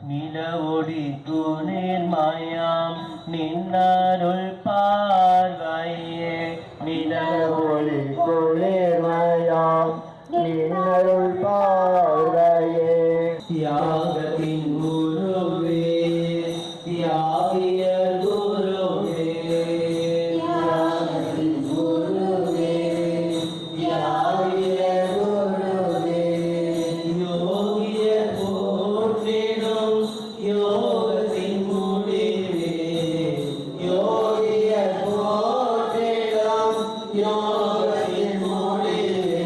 நிலவொடி தூணில் மாயாம் நின்னருள் பார்வையே நிலவொளி குளிர் மாயாம் நின்னருள் பார்வையே தியாகத்தின் குருவே தியாகிய குருவே தியாகத்தின் குருவே தியாகிய குருவே யோகிய போற்றிடும் யோகத்தின் முடிவே யோகிய போற்றிடும் யோகத்தின் முடிவே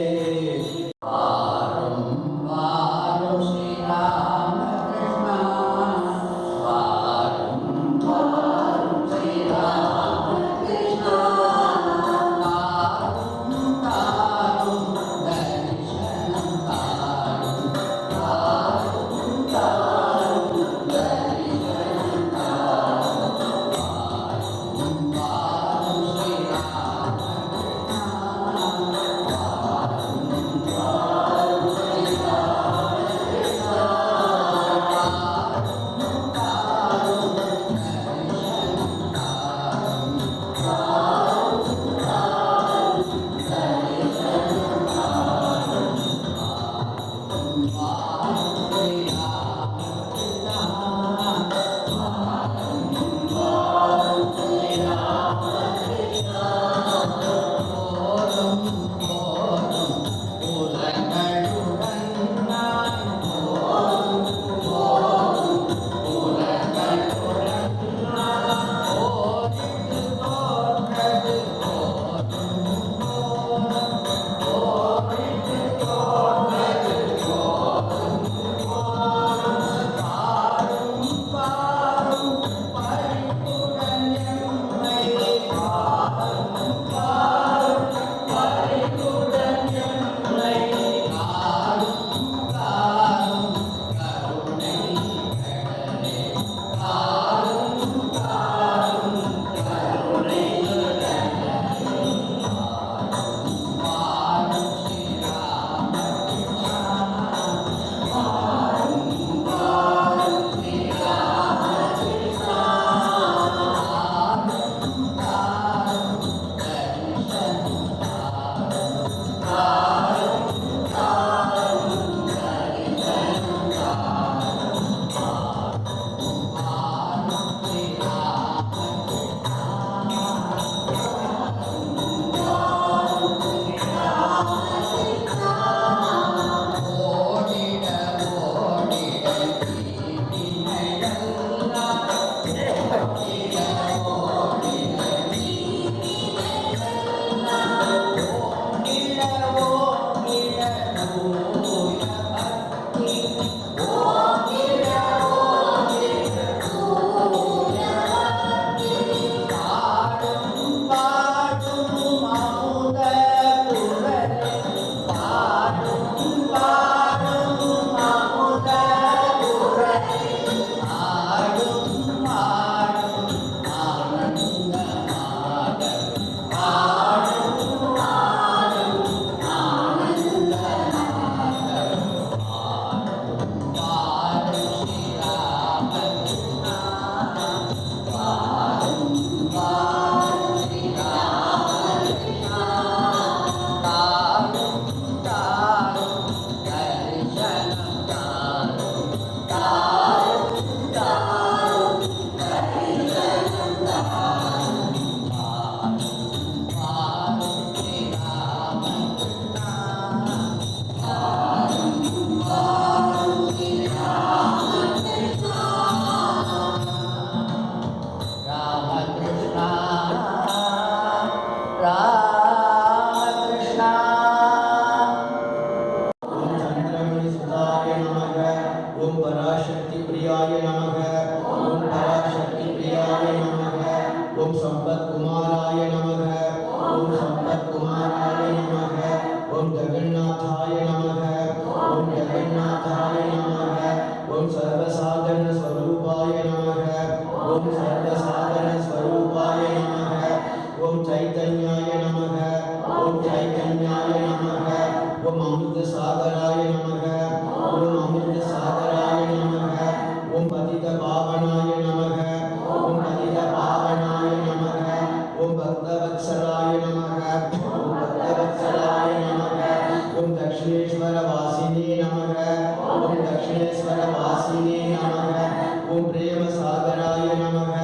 वासिने नमः ओम प्रेम सागराय नमः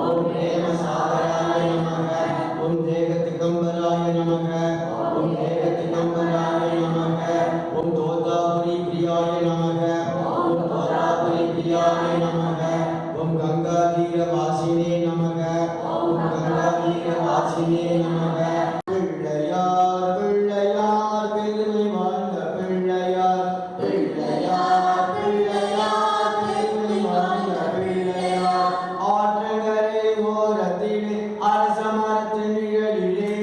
ओम प्रेम सागराय नमः ओम देहतिगंबराय नमः ओम देहतिगंबराय नमः ओम तोतापुरी प्रियाय नमः ओम तोतापुरी प्रियाय नमः ओम गंगाधीर वासिने नमः ओम गंगाधीर वासिने नमः பிள்ளையார் பிள்ளையார் பெருமை வாழ்ந்த பிள்ளையார் பிள்ளையார் பிள்ளையார் பெருமை வாழ்ந்த பிள்ளையார் ஆற்றங்கரை ஓரத்திலே அரசமரத்து நிழலிலே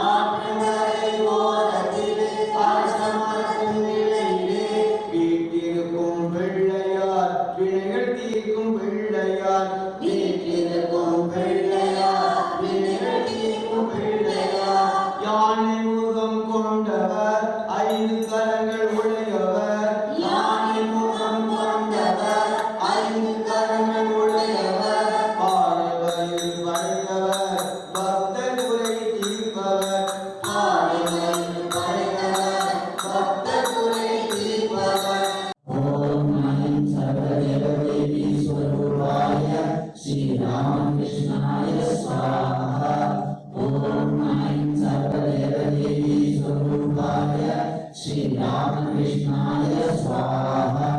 ஆற்றங்கரை ஓரத்திலே அரசமரத்து நிழலிலே வீட்டிருக்கும் பிள்ளையார் வினைகள் தீர்க்கும் பிள்ளையார் வீட்டிருக்கும் பிள்ளையார் வினைகள் தீர்க்கும் பிள்ளையார் யானை முகம் கொண்டவர் ஐந்து கரங்கள் உடையவர் யானை முகம் கொண்டவர் ஐந்து கரங்கள் உடையவர் பாடுவரில் படைத்தவர் பக்தர் குறை தீர்ப்பவர் பாடுவரில் படைத்தவர் பக்தர் குறை தீர்ப்பவர் ஓம் ஐம் சர்வதேவதேவி ஸ்வரூபாய ஸ்ரீ ராமகிருஷ்ணாய ஸ்வாஹா ஓம் ஐம் சர்வதேவதேவி ஸ்வரூபாய ஸ்ரீ ராமகிருஷ்ணாய ஸ்வாஹா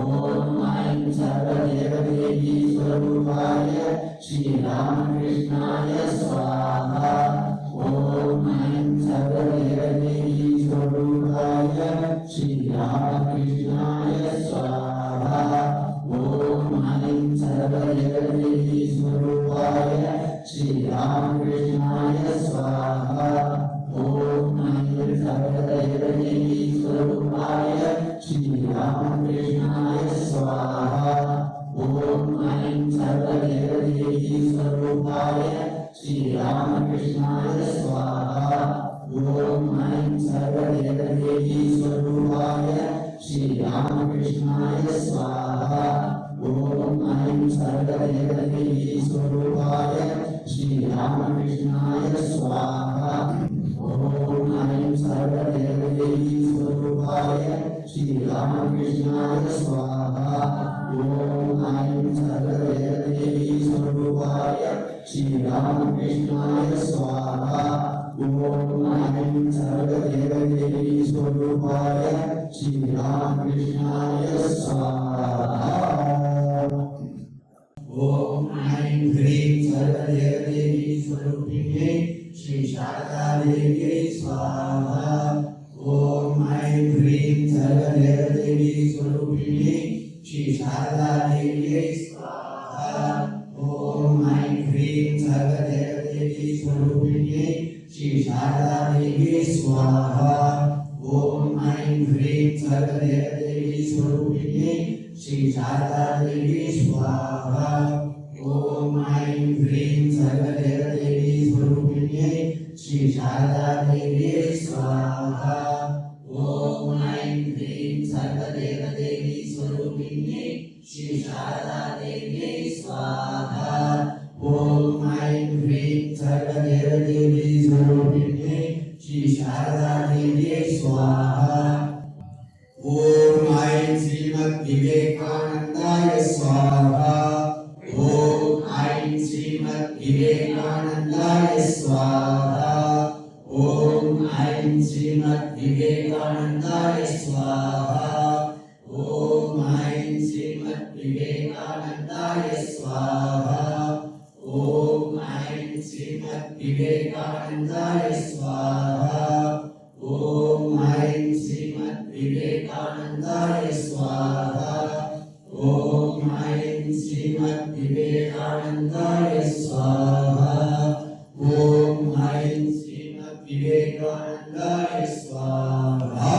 ஓம் ஐம் சர்வதேவதேவி ஸ்வரூபாய ஸ்ரீ ராமகிருஷ்ணாய ஸ்வாஹா ஓம் ஐம் சர்வதேவதேவி ஸ்வரூபாய ஸ்ரீ ராமகிருஷ்ணாய ஸ்வாஹா ஓம் ஐம் சர்வதேவதேவி ஸ்வரூபாய ஸ்ரீ ராமகிருஷ்ணாய ஸ்வாஹா ஓம் ஐம் சர்வதேவதேவி ஸ்வரூபாய ஸ்ரீ ராமகிருஷ்ணாய ஸ்வாஹா ஓம் ஐம் சர்வதேவதேவி ஸ்வரூபாய ஸ்ரீ ராமகிருஷ்ணாய ஸ்வாஹா ஓம் ஐம் சர்வதேவதேவி ஸ்வரூபாய ஸ்ரீ ராமகிருஷ்ணாய ஸ்வாஹா ஓம் ஐம் சர்வதேவதேவி ஸ்வரூபாய ஸ்ரீ ராமகிருஷ்ணாய ஸ்வாஹா ஓம் ஐம் சர்வதேவதேவி ஸ்வரூபாய ஸ்ரீ ராமகிருஷ்ணாய ஸ்வாஹா ஓம் ஐம் சர்வதேவதேவி ஸ்வரூபாய ஸ்ரீ ராமகிருஷ்ணாய ஸ்வாஹா ஓம் ஐம் சர்வதேவதேவி ஸ்வரூபாய ஸ்ரீ ராமகிருஷ்ணாய ஸ்வாஹா ஓம் ஐம் ஹ்ரீம் சர்வதேவதேவி ஸ்வரூபிண்யே ஸ்ரீ சாரதா தேவியை ஸ்வாஹா ஓம் ஐம் ஹ்ரீம் சர்வதேவதேவி ஸ்வரூபிண்யே ஸ்ரீ சாரதா தேவியை ஸ்வாஹா ஓம் ஐம் ஹ்ரீம் சர்வதேவதேவி ஸ்வரூபிண்யே ஸ்ரீ சாரதா தேவியை ஸ்வாஹா ஓம் ஐம் ஹ்ரீம் சர்வதேவதேவி ஸ்வரூபிண்யே ஸ்ரீ சாரதா தேவியை ஸ்வாஹா ஓம் ஐம் ஹ்ரீம் சர்வதேவதேவி ஸ்வரூபிண்யே ஸ்ரீ சாரதா தேவியை ஸ்வாஹா ஓம் ஐம் ஹ்ரீம் சர்வதேவதேவி ஸ்வரூபிண்யே ஸ்ரீ சாரதா தேவியை ஸ்வாஹா ஓம் ஐம் ஹ்ரீம் சர்வதேவதேவி ஸ்வரூபிண்யே ஸ்ரீ சாரதா தேவியை ஸ்வாஹா ஓம் ஐம் ஸ்ரீமத் விவேகானந்தாய ஸ்வாஹா ஓம் ஐம் ஸ்ரீமத் விவேகானந்தாய ஸ்வாஹா ஓம் ஐம் ஸ்ரீமத் விவேகானந்தாய ஸ்வாஹா ஓம் ஐம் ஸ்ரீமத் விவேகானந்தாய ஸ்வாஹா ஓம் ஐம் ஸ்ரீமத் விவேகானந்தாய ஸ்வாஹா ஓம் ஐம் ஸ்ரீமத் விவேகானந்தாய ஸ்வாஹா ஓம் ஐம் ஸ்ரீமத் விவேகானந்தாய ஸ்வாஹா ஓம் ஐம் ஸ்ரீமத் விவேகானந்தாய ஸ்வாஹா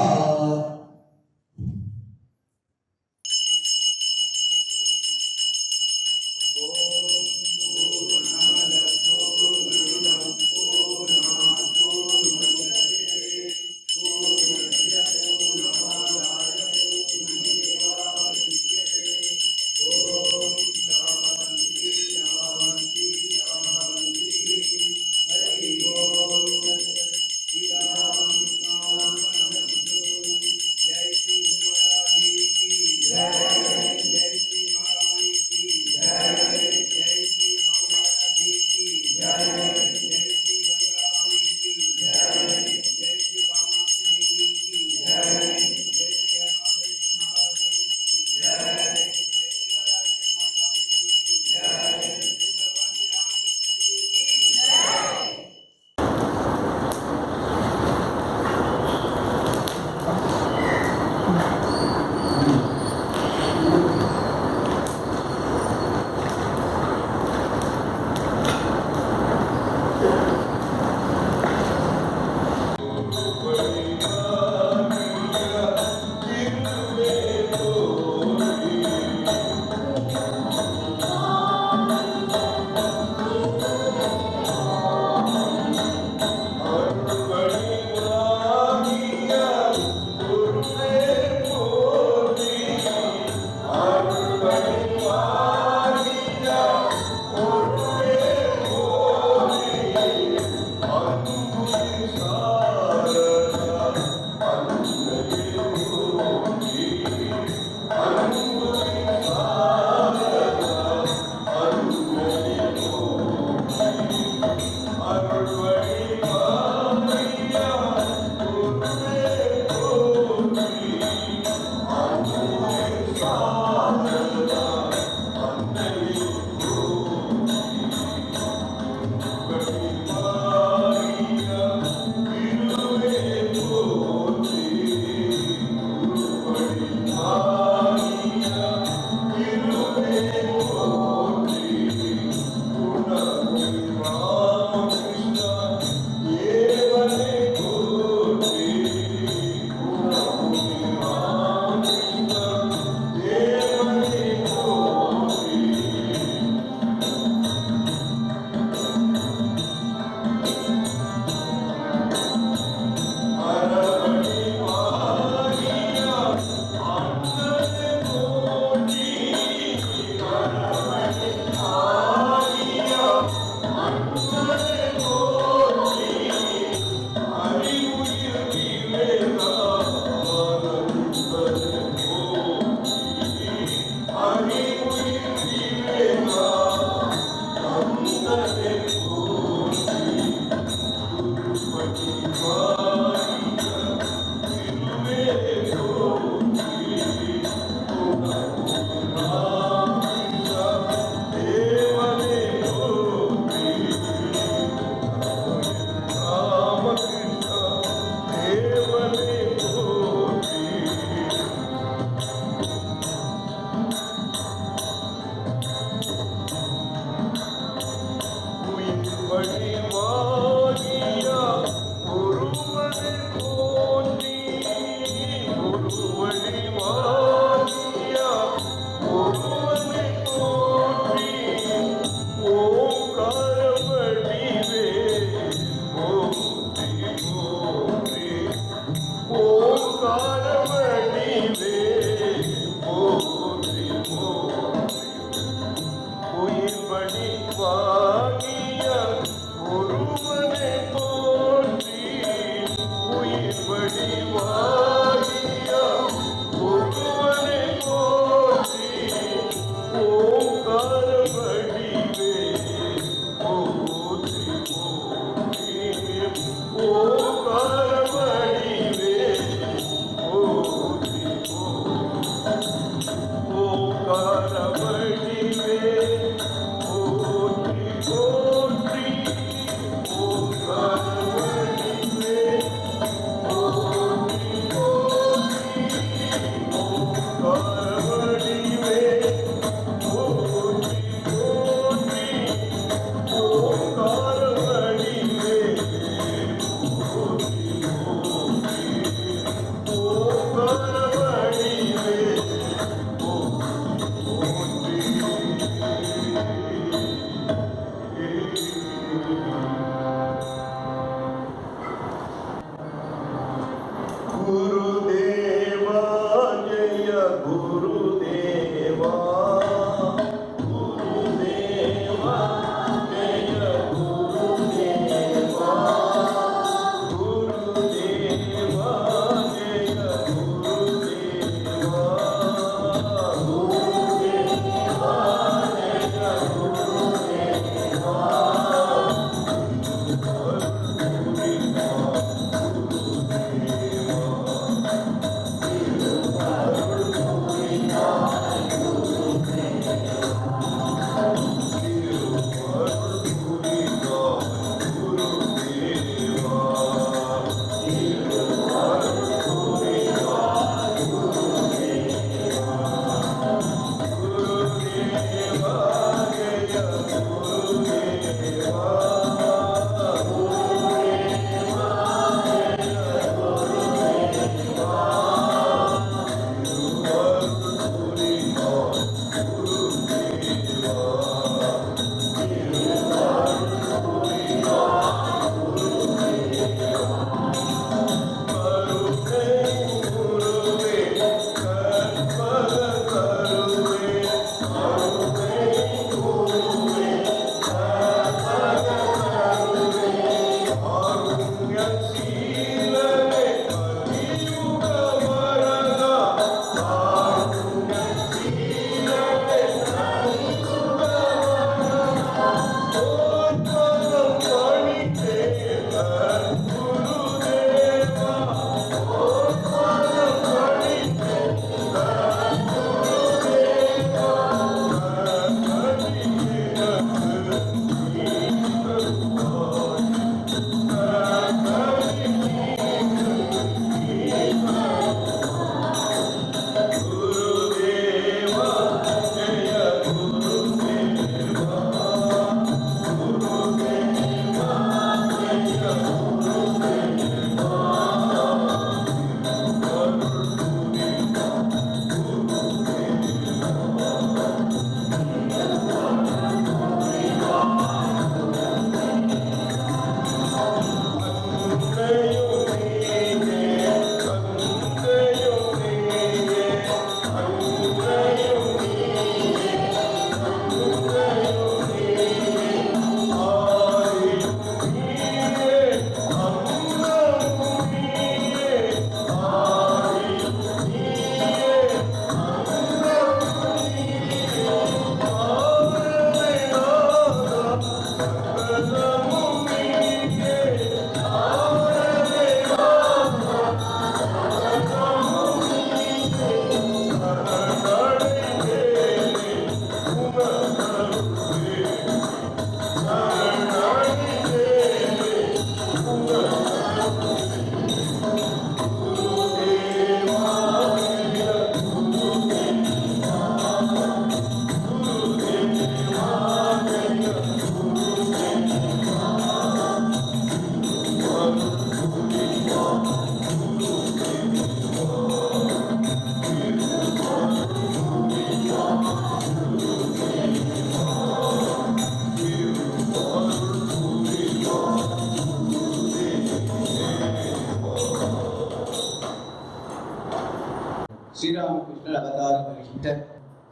ஸ்ரீராமகிருஷ்ணர் அவதாரம் வருகின்றார்.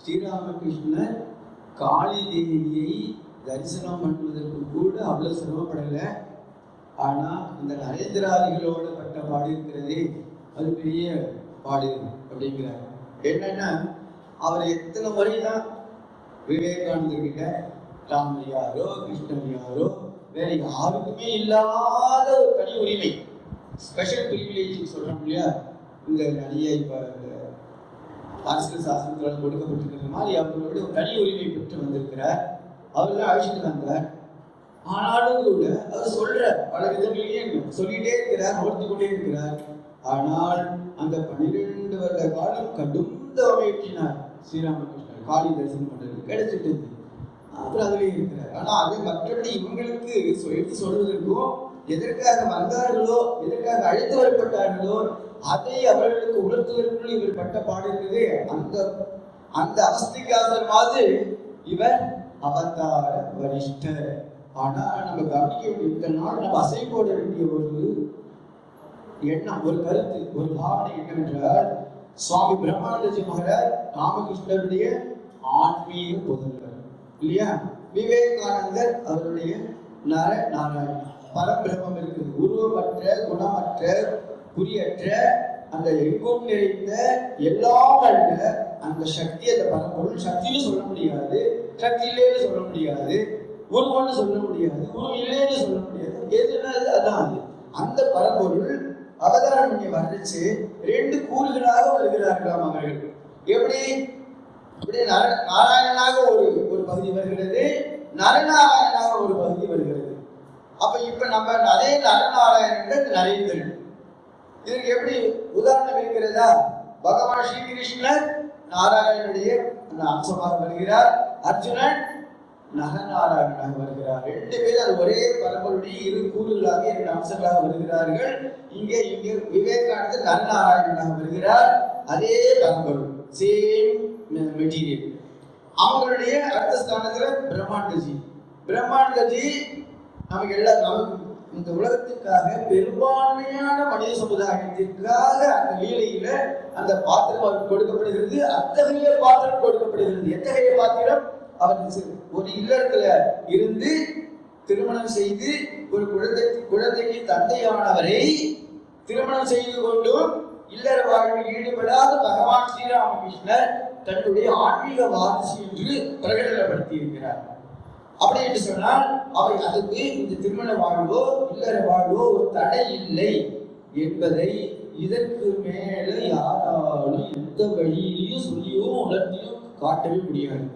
ஸ்ரீராமகிருஷ்ணர் காளி தேவியை தரிசனம் பண்ணுவதற்கு கூட அவ்வளவு சிரமப்படலை. ஆனா இந்த நரேந்திராதிகளோட பட்ட பாடு இருக்கிறதே அது பெரிய பாடு அப்படிங்கிறார். என்னன்னா அவர் எத்தனை முறைதான் விவேகானந்தர்கிட்ட ராமையாரோ கிருஷ்ணனையாரோ வேற யாருக்குமே இல்லாத ஒரு தனி உரிமை, ஸ்பெஷல் பிரிவிலேஜ் சொல்றோம் இல்லையா. இந்த நிறைய இப்ப அரசியல் சாசனத்தால் கொடுக்கப்பட்டிருக்கிற மாதிரி அவர்களோட ஒரு தனி உரிமை பெற்று வந்திருக்கிறார். அவர்கள் அழைச்சிட்டு வந்தார். ஆனாலும் கூட அவர் சொல்ற பல விதங்களையும் சொல்லிட்டே இருக்கிறார், ஓர்த்து கொண்டே இருக்கிறார். ஆனால் அந்த 12 வருட காலம் கடும் தவமையினார் ஸ்ரீராமகிருஷ்ணர். காளி தரிசனம் பண்றது கிடைச்சிட்டு அப்புறம் அதிலே இருக்கிறார். ஆனா அது மற்றபடி இவங்களுக்கு எடுத்து சொல்வதற்கும், எதற்காக வந்தார்களோ, எதற்காக அழைத்து வரப்பட்டார்களோ அதை அவர்களுக்கு உணர்த்துவதற்குள் இவர் பட்ட பாடு இருக்குது. அந்த அவஸ்திகாசமாவது இவர் அவதார வரிஷ்டர். ஆனா நம்ம கவனிக்க வேண்டிய இந்த நாள் நம்ம அசை போட வேண்டிய ஒரு எண்ணம், ஒரு கருத்து, ஒரு பாவனை என்னவென்றால், சுவாமி பிரம்மானந்தஜி மகாராஜ் ராமகிருஷ்ணருடைய ஆன்மீக புதல்வர் இல்லையா? விவேகானந்தர் அவருடைய நர நாராயண பரபிரமம் இருக்குது. உருவமற்ற, குணமற்ற, குறியற்ற, அந்த எங்கும் நிறைந்த எல்லாம் அல்ல அந்த சக்தி, அந்த பரம்பொருள். சக்தின்னு சொல்ல முடியாது, சக்தி இல்லைன்னு சொல்ல முடியாது, உருவம்னு சொல்ல முடியாது, உருவம் இல்லைன்னு சொல்ல முடியாது. எதுனா அதான் அந்த பரம்பொருள் அவதாரம் பண்ணி வர்ணிச்சு 2 கூறுகளாக வருகிறார்களாம் அவர்கள். எப்படி அப்படி நாராயணனாக ஒரு பகுதி வருகிறது, நரநாராயணனாக ஒரு பகுதி வருகிறது. அப்ப இப்ப நம்ம அதே நரநாராயணன் நரேந்திரன். இதற்கு எப்படி உதாரணம் இருக்கிறதா? பகவான் ஸ்ரீகிருஷ்ணர் நாராயணனுடைய அம்சமாக வருகிறார், அர்ஜுனன் நரநாராயணனாக வருகிறார். 2 பேர் அது ஒரே பரம்பொருடைய 2 கூறுகளாக 2 அம்சங்களாக வருகிறார்கள். இங்கே விவேகானந்தர் நரநாராயணனாக வருகிறார். அதே பரம்பொருள், சேம் மெட்டீரியல். அவங்களுடைய அடுத்த ஸ்தானத்துல பிரம்மாண்டஜி நமக்கு இந்த உலகத்துக்காக பெரும்பான்மையான மனித சமுதாயத்திற்காக அந்த லீலையில அந்த பாத்திரம் அவருக்கு கொடுக்கப்படுகிறது. அத்தகைய பாத்திரம் கொடுக்கப்படுகிறது. எத்தகைய பாத்திரம்? அவர் ஒரு இல்லறத்துல இருந்து திருமணம் செய்து ஒரு குழந்தைக்கு தந்தையானவரை திருமணம் செய்து கொண்டும் இல்லற வாழ்வில் ஈடுபடாத பகவான் ஸ்ரீராமகிருஷ்ணர் தன்னுடைய ஆன்மீக வாரிசு என்று பிரகடனப்படுத்தி இருக்கிறார். அப்படி என்று சொன்னால் அவை அதுக்கு இந்த திருமண வாழ்வோ இல்லற வாழ்வோ ஒரு தடை இல்லை என்பதை இதற்கு மேல யாராலும் எந்த வழியிலையும் சொல்லியோ உணர்த்தியும் காட்டவே முடியாது.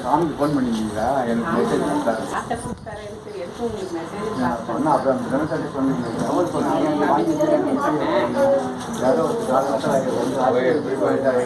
சாமிக்கு ஃபோன் பண்ணிருந்தீங்களா? எனக்கு மெசேஜ் நான் சொன்னேன். அப்புறம் அந்த தினசரி சொன்னீங்க எவ்வளோ சொன்னீங்க யாரோ ஒரு காலகட்டத்தில் வந்து போயிட்டாங்க.